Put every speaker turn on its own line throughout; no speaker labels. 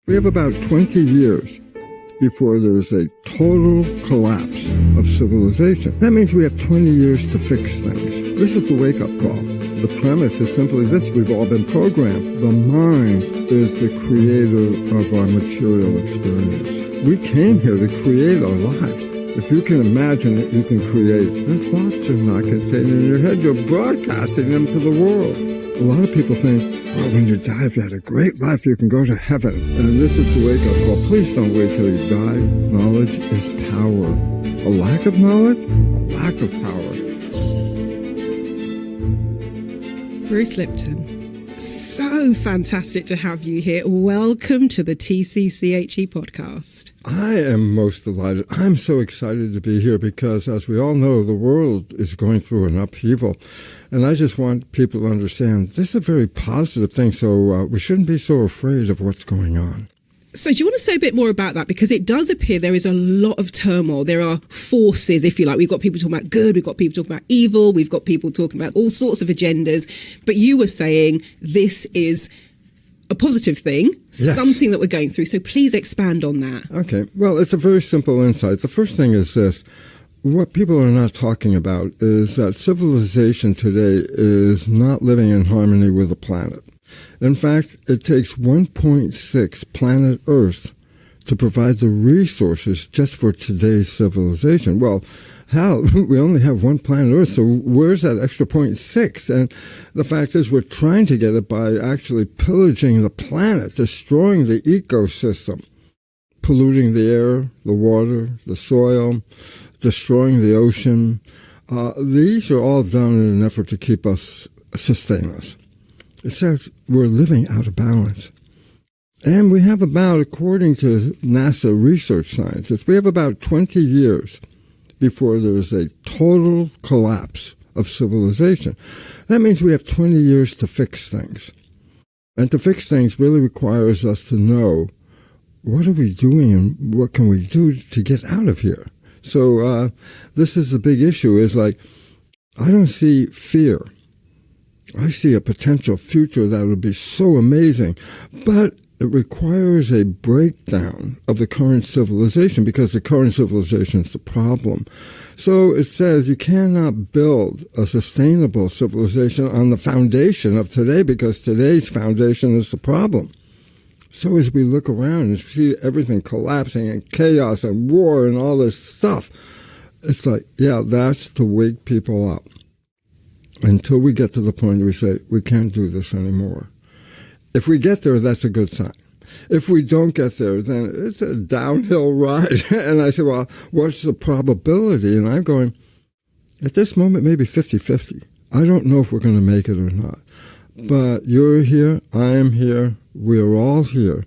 We have about 20 years before there's a total collapse of civilization. That means we have 20 years to fix things. This is the wake-up call. The premise is simply this: we've all been programmed. The mind is the creator of our material experience. We came here to create our lives. If you can imagine it, you can create. Your thoughts are not contained in your head. You're broadcasting them to the world. A lot of people think, well, when you die, if you had a great life, you can go to heaven. And this is the wake-up call. Please don't wait till you die. Knowledge is power. A lack of knowledge, a lack of power.
Bruce Lipton, so fantastic to have you here. Welcome to the TCCHE podcast.
I am most delighted. I'm so excited to be here because, as we all know, the world is going through an upheaval. And I just want people to understand this is a very positive thing, so we shouldn't be so afraid of what's going on.
So do you want to say a bit more about that? Because it does appear there is a lot of turmoil. There are forces, if you like. We've got people talking about good, we've got people talking about evil, we've got people talking about all sorts of agendas. But you were saying this is a positive thing, yes, something that we're going through. So please expand on that.
Okay. Well, it's a very simple insight. The first thing is this. What people are not talking about is that civilization today is not living in harmony with the planet. In fact, it takes 1.6 planet Earth to provide the resources just for today's civilization. Well, hell, we only have one planet Earth, so where's that extra 0.6? And the fact is we're trying to get it by actually pillaging the planet, destroying the ecosystem, polluting the air, the water, the soil, destroying the ocean. These are all done in an effort to keep us, sustain us. Except we're living out of balance. And we have about, according to NASA research scientists, we have about 20 years before there's a total collapse of civilization. That means we have 20 years to fix things. And to fix things really requires us to know what are we doing and what can we do to get out of here. So this is the big issue, is like, I don't see fear. I see a potential future that would be so amazing, but it requires a breakdown of the current civilization because the current civilization is the problem. So it says you cannot build a sustainable civilization on the foundation of today because today's foundation is the problem. So as we look around and see everything collapsing and chaos and war and all this stuff, it's like, yeah, that's to wake people up. Until we get to the point where we say, we can't do this anymore. If we get there, that's a good sign. If we don't get there, then it's a downhill ride. And I say, well, what's the probability? And I'm going, at this moment, maybe 50-50. I don't know if we're going to make it or not. But you're here, I am here, we're all here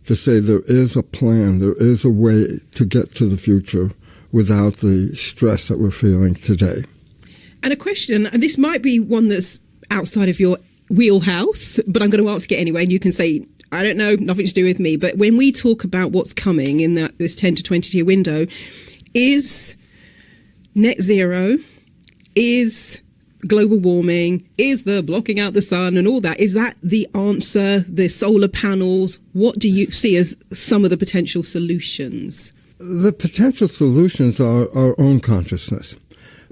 to say there is a plan, there is a way to get to the future without the stress that we're feeling today.
And a question, and this might be one that's outside of your wheelhouse, but I'm going to ask it anyway, and you can say, I don't know, nothing to do with me. But when we talk about what's coming in this 10 to 20-year window, is net zero, is global warming, is the blocking out the sun and all that, is that the answer, the solar panels? What do you see as some of the potential solutions?
The potential solutions are our own consciousness.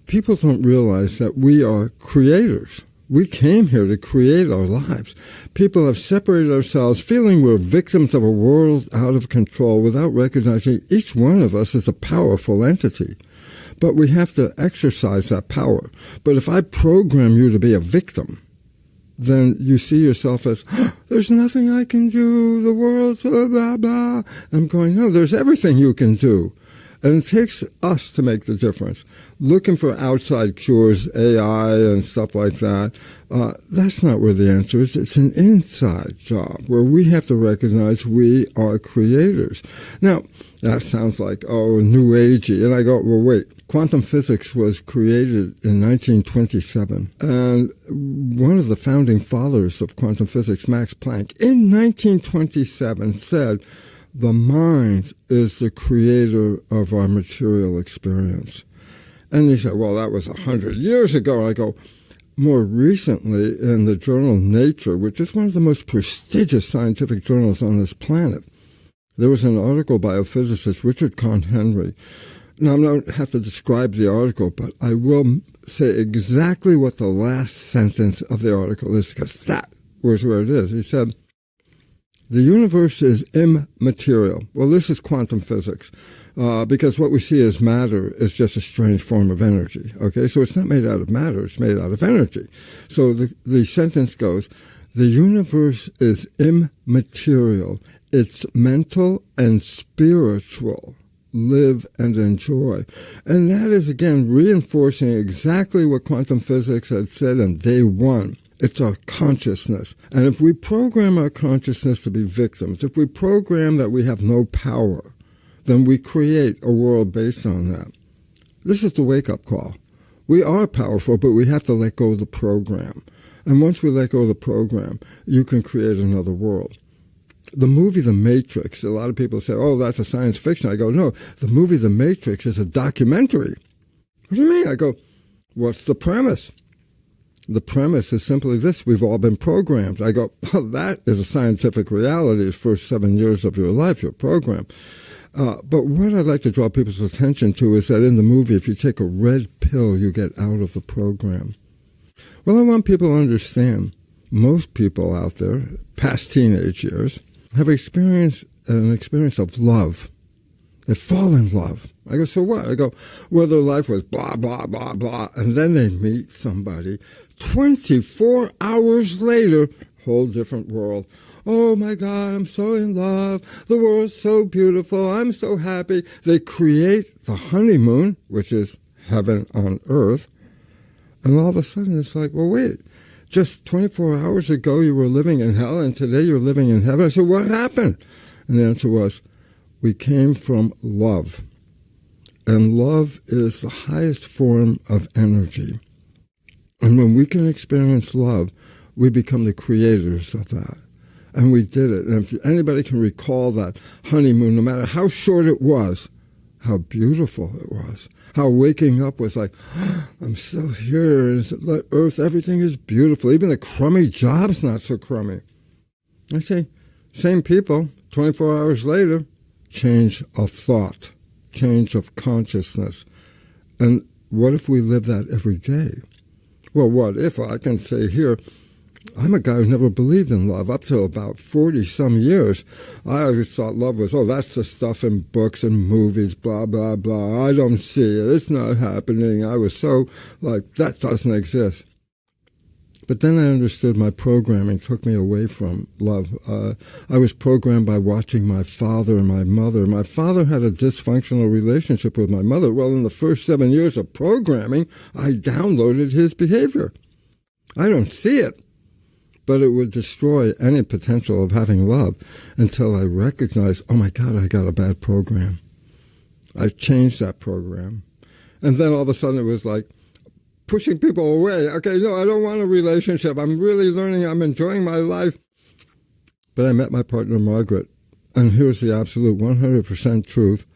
People don't realize that we are creators. We came here to create our lives. People have separated ourselves, feeling we're victims of a world out of control without recognizing each one of us is a powerful entity. But we have to exercise that power. But if I program you to be a victim, then you see yourself as, there's nothing I can do, the world's blah, blah, blah. I'm going, no, there's everything you can do. And it takes us to make the difference. Looking for outside cures, AI and stuff like that, that's not where the answer is. It's an inside job where we have to recognize we are creators. Now, that sounds like, new agey. And I go, well, wait. Quantum physics was created in 1927. And one of the founding fathers of quantum physics, Max Planck, in 1927 said, the mind is the creator of our material experience. And he said, well, that was 100 years ago. And I go, more recently, in the journal Nature, which is one of the most prestigious scientific journals on this planet, There was an article by a physicist, Richard Conn Henry. Now, I don't have to describe the article, but I will say exactly what the last sentence of the article is, because that was where it is. He said, the universe is immaterial. Well, this is quantum physics, because what we see as matter is just a strange form of energy. Okay, so it's not made out of matter, it's made out of energy. So the sentence goes, the universe is immaterial. It's mental and spiritual. Live and enjoy. And that is, again, reinforcing exactly what quantum physics had said on day one. It's our consciousness. And if we program our consciousness to be victims, if we program that we have no power, then we create a world based on that. This is the wake-up call. We are powerful, but we have to let go of the program. And once we let go of the program, you can create another world. The movie The Matrix, a lot of people say, oh, that's a science fiction. I go, no, the movie The Matrix is a documentary. What do you mean? I go, what's the premise? The premise is simply this: we've all been programmed. I go, well, that is a scientific reality. The first 7 years of your life, you're programmed. But what I'd like to draw people's attention to is that in the movie, if you take a red pill, you get out of the program. Well, I want people to understand, most people out there, past teenage years, have experienced an experience of love. They fall in love. I go, so what? I go, well, their life was blah, blah, blah, blah. And then they meet somebody. 24 hours later, whole different world. Oh, my God, I'm so in love. The world's so beautiful. I'm so happy. They create the honeymoon, which is heaven on earth. And all of a sudden, it's like, well, wait. Just 24 hours ago, you were living in hell, and today you're living in heaven. I said, what happened? And the answer was, we came from love. And love is the highest form of energy. And when we can experience love, we become the creators of that. And we did it. And if anybody can recall that honeymoon, no matter how short it was, how beautiful it was. How waking up was like, oh, I'm still here. And Earth, everything is beautiful. Even the crummy job's not so crummy. I say, same people, 24 hours later, change of thought, change of consciousness. And what if we live that every day? Well, what if? I can say here, I'm a guy who never believed in love. Up till about 40-some years, I always thought love was, oh, that's the stuff in books and movies, blah, blah, blah. I don't see it. It's not happening. I was so like, that doesn't exist. But then I understood my programming took me away from love. I was programmed by watching my father and my mother. My father had a dysfunctional relationship with my mother. Well, in the first 7 years of programming, I downloaded his behavior. I don't see it. But it would destroy any potential of having love until I recognized, oh my God, I got a bad program. I changed that program. And then all of a sudden it was like pushing people away. Okay, no, I don't want a relationship. I'm really learning. I'm enjoying my life. But I met my partner, Margaret. And here's the absolute 100% truth.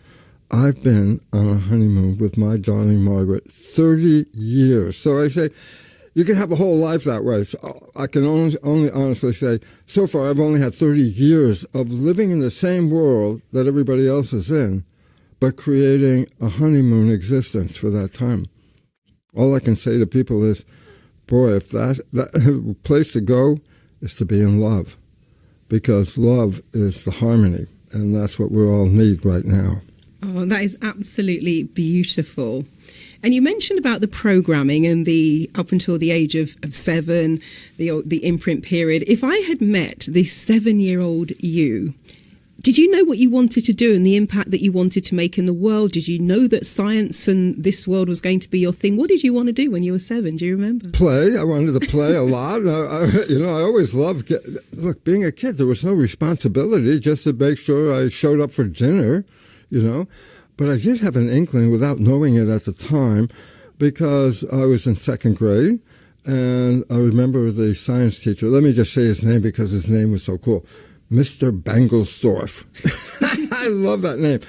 I've been on a honeymoon with my darling Margaret 30 years. So I say, you can have a whole life that way. So I can only honestly say, so far I've only had 30 years of living in the same world that everybody else is in, but creating a honeymoon existence for that time. All I can say to people is, boy, if that place to go is to be in love, because love is the harmony, and that's what we all need right now.
Oh, that is absolutely beautiful. And you mentioned about the programming and the up until the age of 7, the imprint period. If I had met this 7-year-old you, did you know what you wanted to do and the impact that you wanted to make in the world? Did you know that science and this world was going to be your thing? What did you want to do when you were 7? Do you remember?
Play. I wanted to play a lot. I always loved, look, being a kid, there was no responsibility, just to make sure I showed up for dinner, But I did have an inkling without knowing it at the time, because I was in 2nd grade, and I remember the science teacher. Let me just say his name because his name was so cool. Mr. Bangelsdorf. I love that name.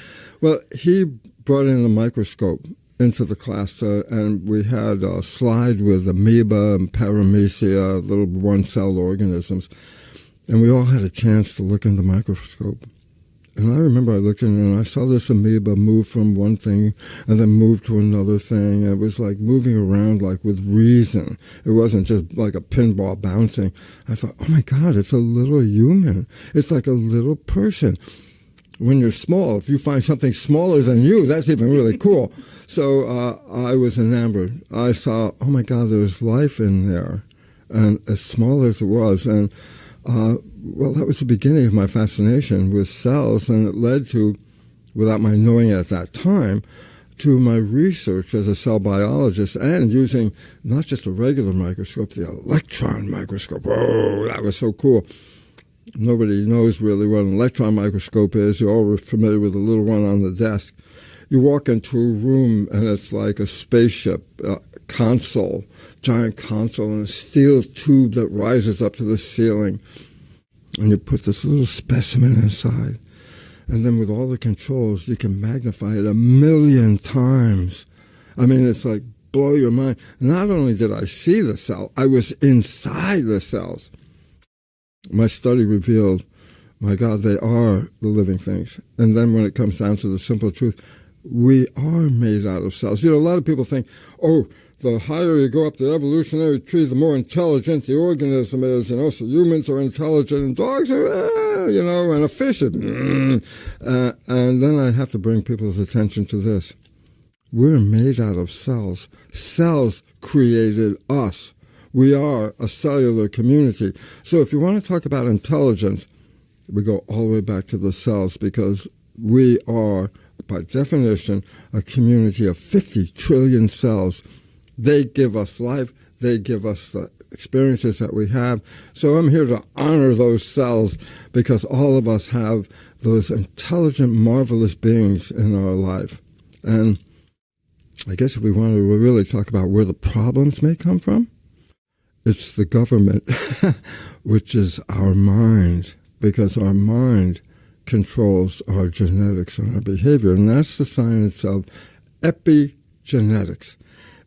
Well, he brought in a microscope into the class, and we had a slide with amoeba and paramecia, little one-cell organisms, and we all had a chance to look in the microscope. And I remember I looked in and I saw this amoeba move from one thing and then move to another thing. And it was like moving around like with reason. It wasn't just like a pinball bouncing. I thought, oh my God, it's a little human. It's like a little person. When you're small, if you find something smaller than you, that's even really cool. So I was enamored. I saw, oh my God, there was life in there. And as small as it was. And well, that was the beginning of my fascination with cells, and it led to, without my knowing it at that time, to my research as a cell biologist and using not just a regular microscope, the electron microscope. Whoa, that was so cool. Nobody knows really what an electron microscope is. You're all familiar with the little one on the desk. You walk into a room, and it's like a spaceship console, giant console, and a steel tube that rises up to the ceiling. And you put this little specimen inside. And then with all the controls, you can magnify it 1,000,000 times. I mean, it's like blow your mind. Not only did I see the cell, I was inside the cells. My study revealed, my God, they are the living things. And then when it comes down to the simple truth, we are made out of cells. You know, a lot of people think, oh, the higher you go up the evolutionary tree, the more intelligent the organism is. You know, so humans are intelligent and dogs are, you know, and a fish is, and then I have to bring people's attention to this. We're made out of cells. Cells created us. We are a cellular community. So if you want to talk about intelligence, we go all the way back to the cells, because we are, by definition, a community of 50 trillion cells. They give us life. They give us the experiences that we have. So I'm here to honor those cells, because all of us have those intelligent, marvelous beings in our life. And I guess if we want to really talk about where the problems may come from, it's the government, which is our mind, because our mind controls our genetics and our behavior. And that's the science of epigenetics.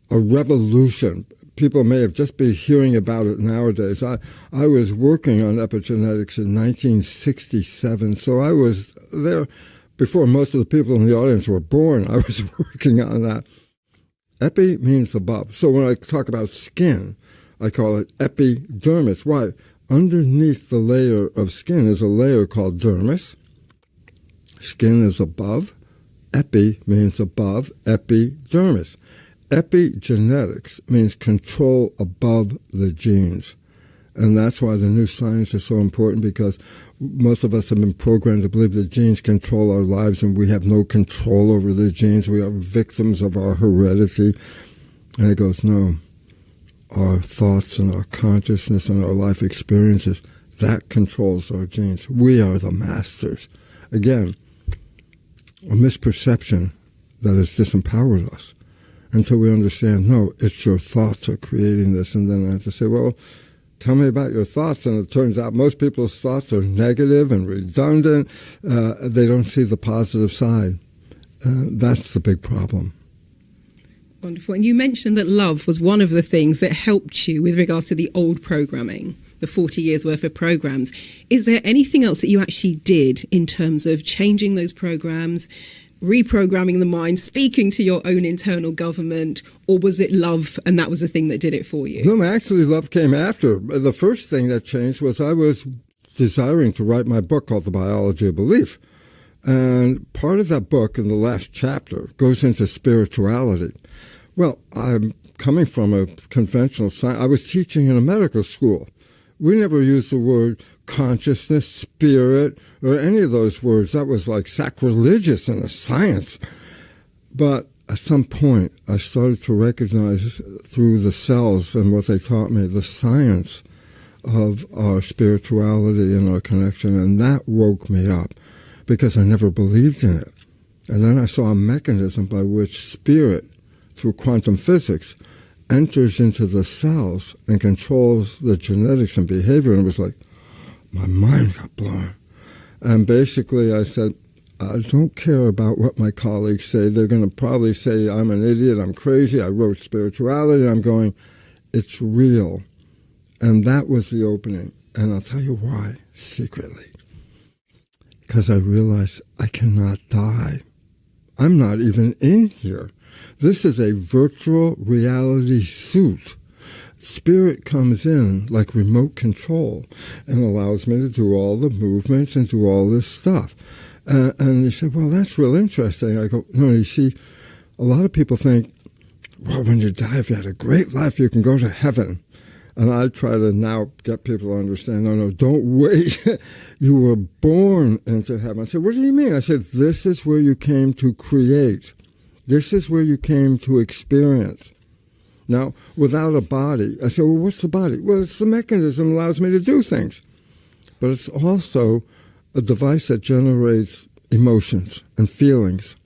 A revolution. People may have just been hearing about it nowadays. I was working on epigenetics in 1967, so I was there before most of the people in the audience were born. I was working on that. Epi means above. So when I talk about skin, I call it epidermis. Why? Underneath the layer of skin is a layer called dermis. Skin is above. Epi means above. Epidermis. Epigenetics means control above the genes. And that's why the new science is so important, because most of us have been programmed to believe that genes control our lives and we have no control over the genes. We are victims of our heredity. And it goes, no. Our thoughts and our consciousness and our life experiences, that controls our genes. We are the masters. Again, a misperception that has disempowered us until we understand, no, it's your thoughts are creating this. And then I have to say, well, tell me about your thoughts. And it turns out most people's thoughts are negative and redundant. They don't see the positive side. That's the big problem.
Wonderful. And you mentioned that love was one of the things that helped you with regards to the old programming, the 40 years worth of programs. Is there anything else that you actually did in terms of changing those programs, reprogramming the mind, speaking to your own internal government, or was it love and that was the thing that did it for you?
No, actually love came after. The first thing that changed was I was desiring to write my book called The Biology of Belief. And part of that book, in the last chapter, goes into spirituality. Well, I'm coming from a conventional science. I was teaching in a medical school. We never used the word consciousness, spirit, or any of those words. That was like sacrilegious in a science. But at some point, I started to recognize through the cells and what they taught me, the science of our spirituality and our connection. And that woke me up, because I never believed in it. And then I saw a mechanism by which spirit, through quantum physics, enters into the cells and controls the genetics and behavior. And it was like, my mind got blown. And basically I said, I don't care about what my colleagues say. They're going to probably say I'm an idiot, I'm crazy, I wrote spirituality. And I'm going, it's real. And that was the opening. And I'll tell you why, secretly. because I realized I cannot die. I'm not even in here. This is a virtual reality suit. Spirit comes in like remote control and allows me to do all the movements and do all this stuff. And he said, well, that's real interesting. I go, no, you see, a lot of people think, well, when you die, if you had a great life, you can go to heaven. And I try to now get people to understand, no, don't wait. You were born into heaven. I said, what do you mean? I said, this is where you came to create. This is where you came to experience. Now, without a body, I said, well, what's the body? Well, it's the mechanism that allows me to do things. But it's also a device that generates emotions and feelings.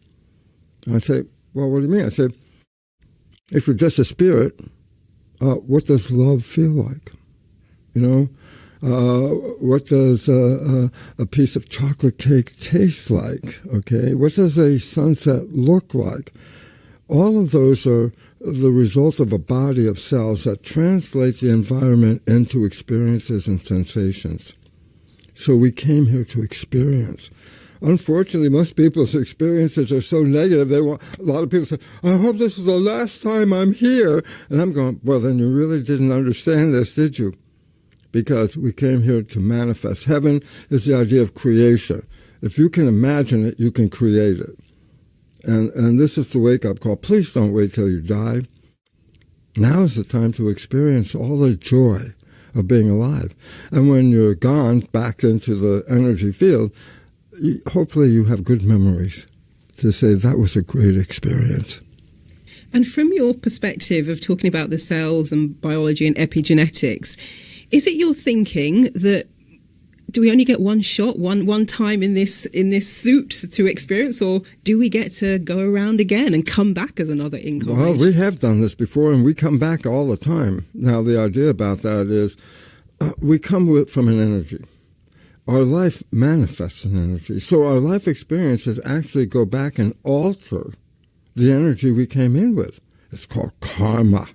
And I say, well, what do you mean? I said, if you're just a spirit, what does love feel like? You know, what does a piece of chocolate cake taste like? Okay, what does a sunset look like? All of those are the result of a body of cells that translate the environment into experiences and sensations. So we came here to experience. Unfortunately, most people's experiences are so negative. A lot of people say, I hope this is the last time I'm here. And I'm going, well, then you really didn't understand this, did you? Because we came here to manifest. Heaven is the idea of creation. If you can imagine it, you can create it. And this is the wake-up call. Please don't wait till you die. Now is the time to experience all the joy of being alive. And when you're gone back into the energy field, hopefully you have good memories to say that was a great experience.
And from your perspective of talking about the cells and biology and epigenetics, is it your thinking that do we only get one shot, one time in this suit to experience, or do we get to go around again and come back as another incarnation?
Well, we have done this before, and we come back all the time. Now, the idea about that is we come from an energy. Our life manifests in energy. So our life experiences actually go back and alter the energy we came in with. It's called karma.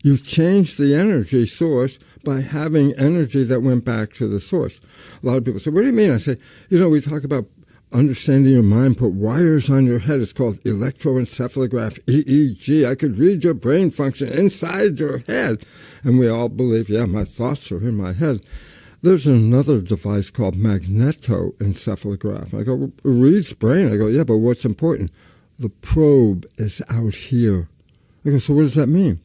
You've changed the energy source by having energy that went back to the source. A lot of people say, what do you mean? I say, we talk about understanding your mind, put wires on your head. It's called electroencephalograph, EEG. I could read your brain function inside your head. And we all believe, yeah, my thoughts are in my head. There's another device called magnetoencephalograph. I go, it reads brain. I go, yeah, but what's important? The probe is out here. I go, so what does that mean?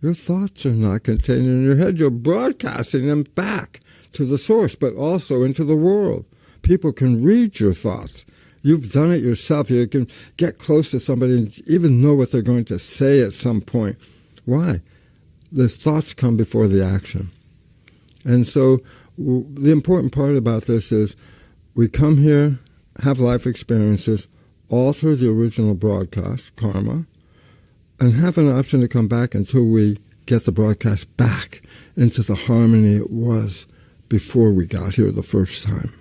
Your thoughts are not contained in your head. You're broadcasting them back to the source, but also into the world. People can read your thoughts. You've done it yourself. You can get close to somebody and even know what they're going to say at some point. Why? The thoughts come before the action. And so the important part about this is we come here, have life experiences, alter the original broadcast, karma, and have an option to come back until we get the broadcast back into the harmony it was before we got here the first time.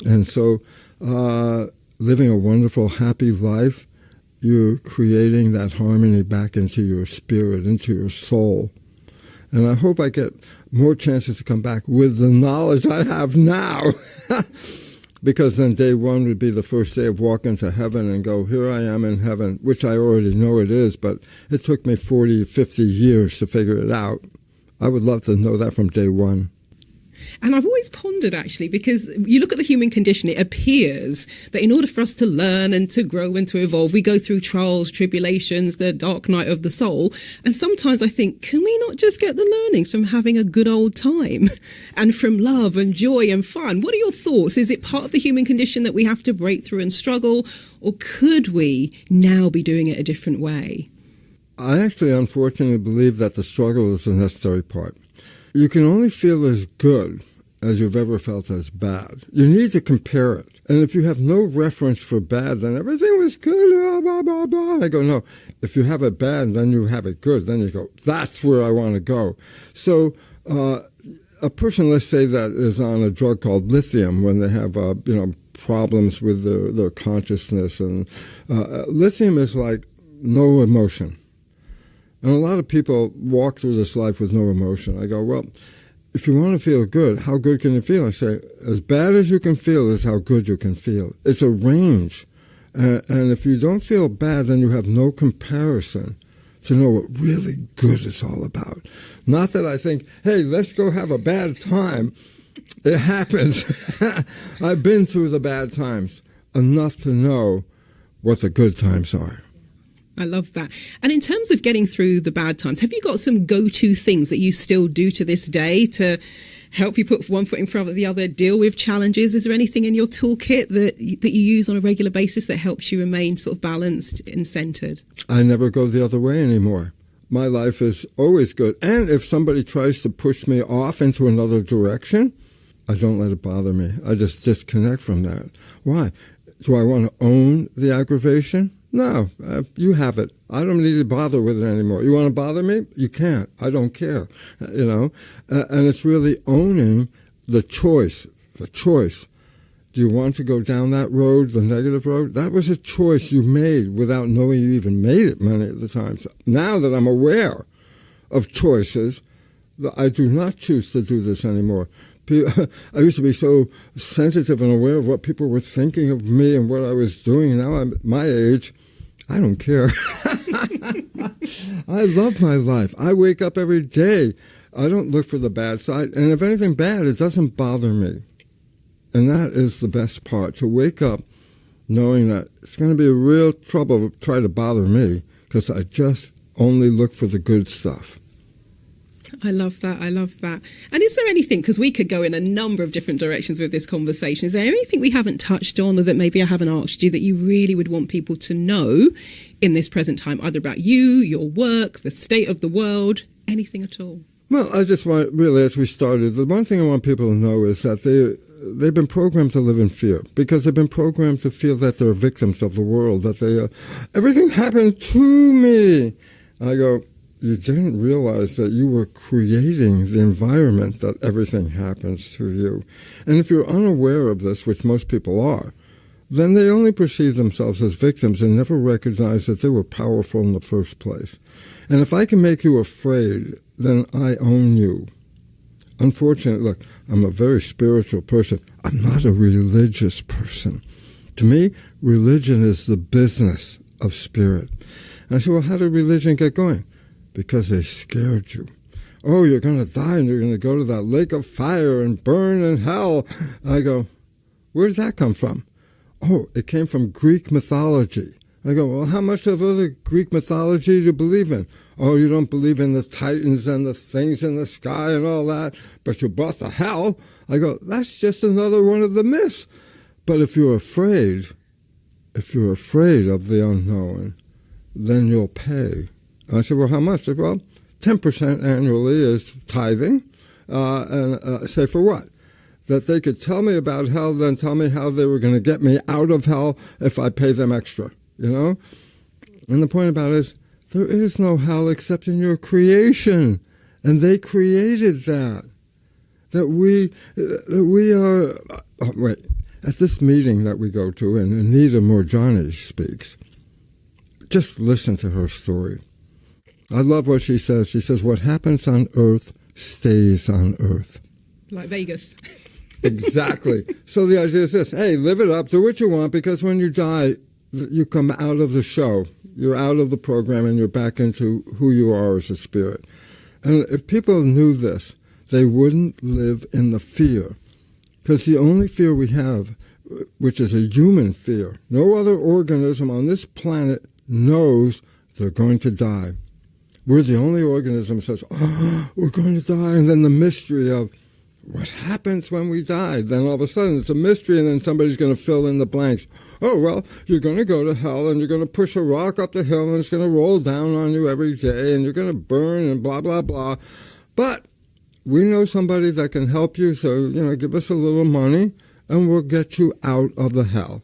And so living a wonderful, happy life, you're creating that harmony back into your spirit, into your soul. And I hope I get more chances to come back with the knowledge I have now. Because then day one would be the first day of walking to heaven and go, here I am in heaven, which I already know it is, but it took me 40, 50 years to figure it out. I would love to know that from day one.
And I've always pondered, actually, because you look at the human condition, it appears that in order for us to learn and to grow and to evolve, we go through trials, tribulations, the dark night of the soul. And sometimes I think, can we not just get the learnings from having a good old time and from love and joy and fun? What are your thoughts? Is it part of the human condition that we have to break through and struggle? Or could we now be doing it a different way?
I actually, unfortunately, believe that the struggle is a necessary part. You can only feel as good as you've ever felt as bad. You need to compare it. And if you have no reference for bad, then everything was good, blah, blah, blah, blah. And I go, no. If you have it bad, then you have it good. Then you go, that's where I want to go. So a person, let's say, that is on a drug called lithium when they have, problems with their consciousness. And lithium is like no emotion. And a lot of people walk through this life with no emotion. I go, well, if you want to feel good, how good can you feel? I say, as bad as you can feel is how good you can feel. It's a range. And if you don't feel bad, then you have no comparison to know what really good is all about. Not that I think, hey, let's go have a bad time. It happens. I've been through the bad times enough to know what the good times are.
I love that. And in terms of getting through the bad times, have you got some go-to things that you still do to this day to help you put one foot in front of the other, deal with challenges? Is there anything in your toolkit that you use on a regular basis that helps you remain sort of balanced and centered?
I never go the other way anymore. My life is always good. And if somebody tries to push me off into another direction, I don't let it bother me. I just disconnect from that. Why? Do I want to own the aggravation? No, you have it. I don't need to bother with it anymore. You want to bother me? You can't. I don't care, And it's really owning the choice. The choice. Do you want to go down that road, the negative road? That was a choice you made without knowing you even made it many of the times. Now that I'm aware of choices, I do not choose to do this anymore. I used to be so sensitive and aware of what people were thinking of me and what I was doing. Now I'm at my age, I don't care. I love my life. I wake up every day. I don't look for the bad side. And if anything bad, it doesn't bother me. And that is the best part, to wake up knowing that it's going to be a real trouble to try to bother me because I just only look for the good stuff.
I love that. I love that. And is there anything, because we could go in a number of different directions with this conversation, is there anything we haven't touched on or that maybe I haven't asked you that you really would want people to know in this present time, either about you, your work, the state of the world, anything at all? Well,
I just want, really, as we started, the one thing I want people to know is that they've been programmed to live in fear because they've been programmed to feel that they're victims of the world, that everything happened to me. I go, you didn't realize that you were creating the environment that everything happens to you. And if you're unaware of this, which most people are, then they only perceive themselves as victims and never recognize that they were powerful in the first place. And if I can make you afraid, then I own you. Unfortunately, look, I'm a very spiritual person. I'm not a religious person. To me, religion is the business of spirit. And I said, well, how did religion get going? Because they scared you. Oh, you're going to die and you're going to go to that lake of fire and burn in hell. I go, where does that come from? Oh, it came from Greek mythology. I go, well, how much of other Greek mythology do you believe in? Oh, you don't believe in the titans and the things in the sky and all that, but you brought the hell. I go, that's just another one of the myths. But if you're afraid of the unknown, then you'll pay. I said, well, how much? I said, well, 10% annually is tithing. And I say, for what? That they could tell me about hell, then tell me how they were going to get me out of hell if I pay them extra, And the point about it is, there is no hell except in your creation. And they created that. That we are... At this meeting that we go to, and Anita Morjani speaks, just listen to her story. I love what she says. She says, what happens on earth stays on earth.
Like Vegas.
Exactly. So the idea is this, hey, live it up, do what you want, because when you die, you come out of the show. You're out of the program and you're back into who you are as a spirit. And if people knew this, they wouldn't live in the fear. Because the only fear we have, which is a human fear, no other organism on this planet knows they're going to die. We're the only organism that says, oh, we're going to die. And then the mystery of what happens when we die. Then all of a sudden it's a mystery, and then somebody's going to fill in the blanks. Oh, well, you're going to go to hell, and you're going to push a rock up the hill, and it's going to roll down on you every day, and you're going to burn, and blah, blah, blah. But we know somebody that can help you, so, give us a little money, and we'll get you out of the hell.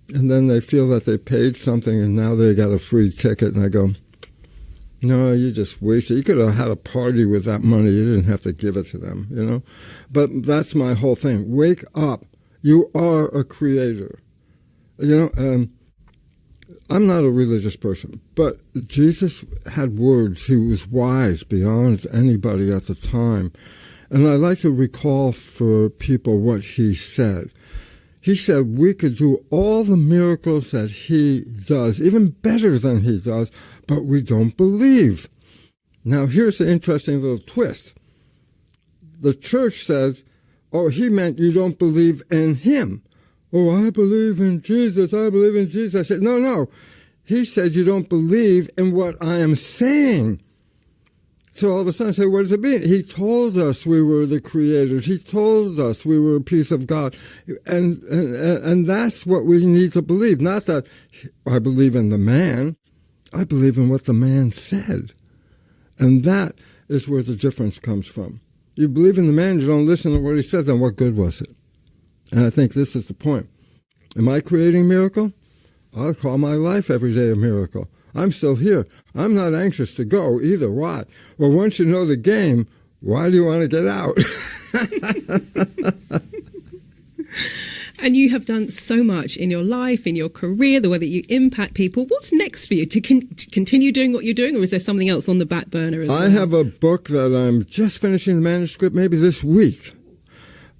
And then they feel that they paid something, and now they got a free ticket, and I go, no, you just wasted. You could have had a party with that money. You didn't have to give it to them, But that's my whole thing. Wake up. You are a creator. I'm not a religious person, but Jesus had words. He was wise beyond anybody at the time. And I like to recall for people what he said. He said we could do all the miracles that he does, even better than he does, but we don't believe. Now, here's the interesting little twist. The church says, oh, he meant you don't believe in him. Oh, I believe in Jesus. I believe in Jesus. I said, no. He said you don't believe in what I am saying. So all of a sudden I say, what does it mean? He told us we were the creators. He told us we were a piece of God. And that's what we need to believe. Not that I believe in the man. I believe in what the man said. And that is where the difference comes from. You believe in the man, you don't listen to what he said, then what good was it? And I think this is the point. Am I creating a miracle? I'll call my life every day a miracle. I'm still here. I'm not anxious to go either. Why? Well, once you know the game, why do you want to get out?
And you have done so much in your life, in your career, the way that you impact people. What's next for you? To continue doing what you're doing, or is there something else on the back burner as well?
I have a book that I'm just finishing the manuscript, maybe this week.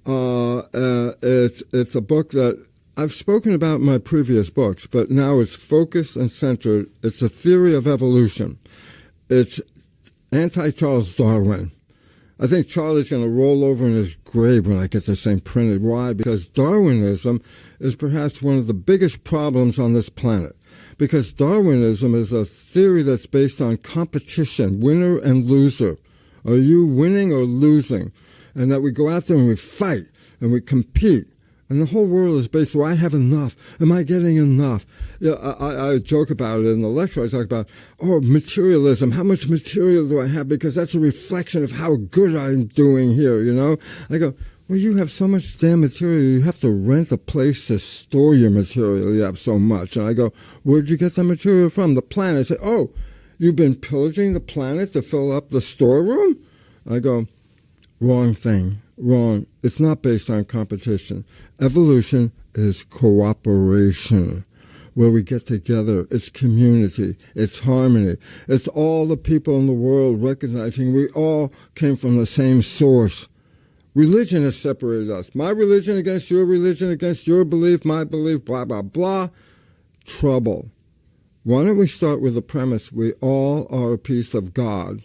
It's a book that I've spoken about in my previous books, but now it's focused and centered. It's a theory of evolution. It's anti-Charles Darwin. I think Charlie's going to roll over in his grave when I get this thing printed. Why? Because Darwinism is perhaps one of the biggest problems on this planet. Because Darwinism is a theory that's based on competition, winner and loser. Are you winning or losing? And that we go out there and we fight and we compete. And the whole world is based, well, I have enough. Am I getting enough? I joke about it in the lecture. I talk about, materialism. How much material do I have? Because that's a reflection of how good I'm doing here, you know? I go, well, you have so much damn material. You have to rent a place to store your material. You have so much. And I go, where'd you get the material from? The planet. I say, oh, you've been pillaging the planet to fill up the storeroom? I go, wrong thing. Wrong. It's not based on competition. Evolution is cooperation, where we get together. It's community. It's harmony. It's all the people in the world recognizing we all came from the same source. Religion has separated us. My religion against your belief, my belief, blah, blah, blah. Trouble. Why don't we start with the premise we all are a piece of God?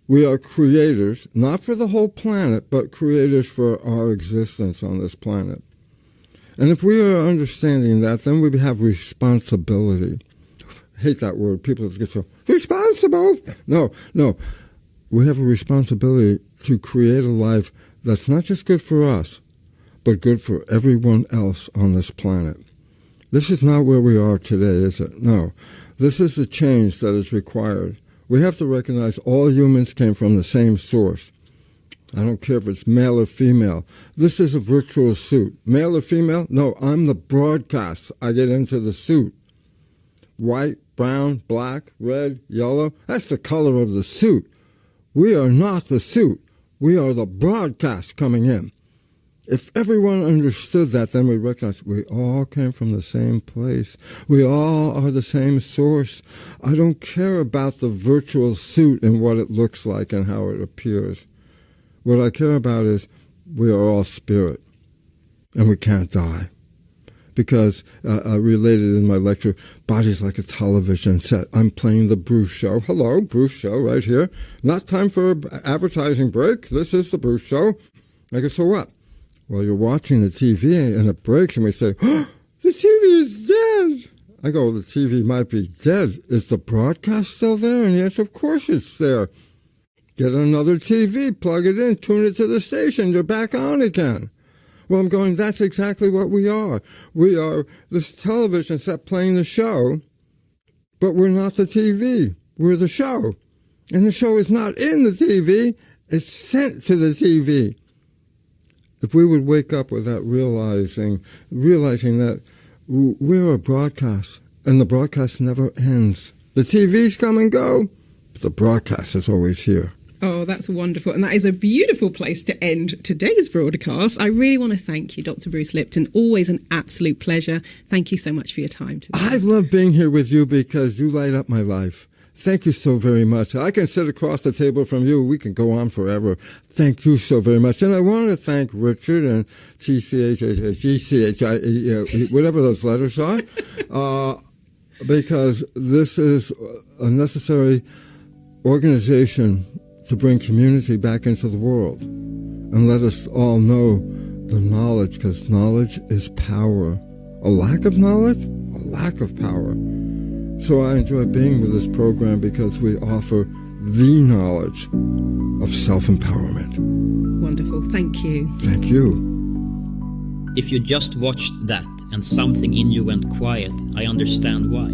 We are creators, not for the whole planet, but creators for our existence on this planet. And if we are understanding that, then we have responsibility. I hate that word. People get so, responsible. No. We have a responsibility to create a life that's not just good for us, but good for everyone else on this planet. This is not where we are today, is it? No. This is the change that is required. We have to recognize all humans came from the same source. I don't care if it's male or female. This is a virtual suit. Male or female? No, I'm the broadcast. I get into the suit. White, brown, black, red, yellow. That's the color of the suit. We are not the suit. We are the broadcast coming in. If everyone understood that, then we recognize we all came from the same place. We all are the same source. I don't care about the virtual suit and what it looks like and how it appears. What I care about is we are all spirit, and we can't die. Because I related in my lecture, body's like a television set. I'm playing the Bruce Show. Hello, Bruce Show right here. Not time for an advertising break. This is the Bruce Show. I go, so what? Well, you're watching the TV and it breaks and we say, oh, the TV is dead. I go, the TV might be dead. Is the broadcast still there? And the answer, of course it's there. Get another TV, plug it in, tune it to the station. You're back on again. Well, I'm going, that's exactly what we are. We are this television set playing the show, but we're not the TV. We're the show. And the show is not in the TV. It's sent to the TV. If we would wake up with that realizing that we're a broadcast, and the broadcast never ends. The TVs come and go, but the broadcast is always here.
Oh, that's wonderful. And that is a beautiful place to end today's broadcast. I really want to thank you, Dr. Bruce Lipton. Always an absolute pleasure. Thank you so much for your time today.
I love being here with you because you light up my life. Thank you so very much. I can sit across the table from you. We can go on forever. Thank you so very much. And I want to thank Richard and TCHHGCHI, whatever those letters are, because this is a necessary organization to bring community back into the world and let us all know the knowledge, because knowledge is power. A lack of knowledge, a lack of power. So I enjoy being with this program because we offer the knowledge of self-empowerment.
Wonderful. Thank you.
Thank you.
If you just watched that and something in you went quiet, I understand why.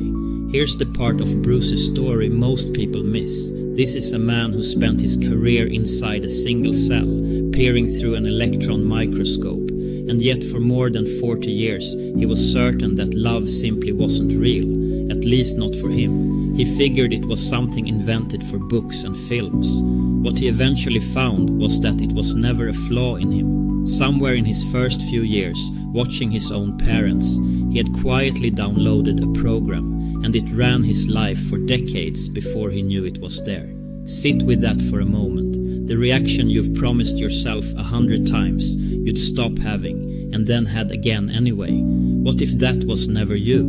Here's the part of Bruce's story most people miss. This is a man who spent his career inside a single cell, peering through an electron microscope, and yet for more than 40 years he was certain that love simply wasn't real, at least not for him. He figured it was something invented for books and films. What he eventually found was that it was never a flaw in him. Somewhere in his first few years, watching his own parents, he had quietly downloaded a program, and it ran his life for decades before he knew it was there. Sit with that for a moment. The reaction you've promised yourself 100 times you'd stop having, and then had again anyway. What if that was never you?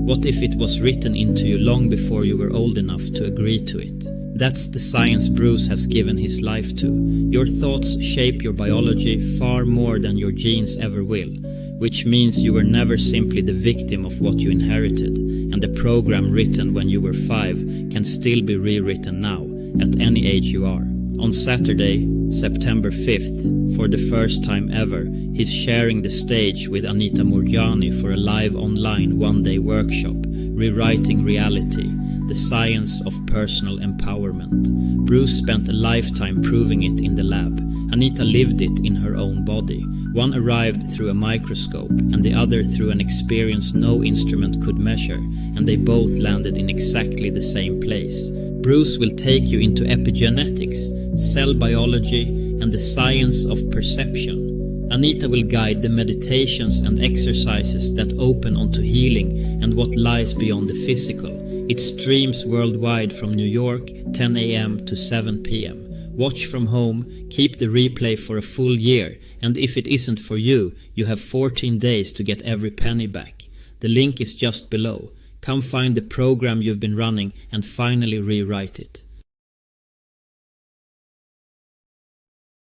What if it was written into you long before you were old enough to agree to it? That's the science Bruce has given his life to. Your thoughts shape your biology far more than your genes ever will, which means you were never simply the victim of what you inherited, and the program written when you were 5 can still be rewritten now, at any age you are. On Saturday, September 5th, for the first time ever, he's sharing the stage with Anita Moorjani for a live online one-day workshop, Rewriting Reality, the Science of Personal Empowerment. Bruce spent a lifetime proving it in the lab. Anita lived it in her own body. One arrived through a microscope and the other through an experience no instrument could measure, and they both landed in exactly the same place. Bruce will take you into epigenetics, cell biology, and the science of perception. Anita will guide the meditations and exercises that open onto healing and what lies beyond the physical. It streams worldwide from New York, 10 a.m. to 7 p.m. Watch from home, keep the replay for a full year, and if it isn't for you, you have 14 days to get every penny back. The link is just below. Come find the program you've been running and finally rewrite it.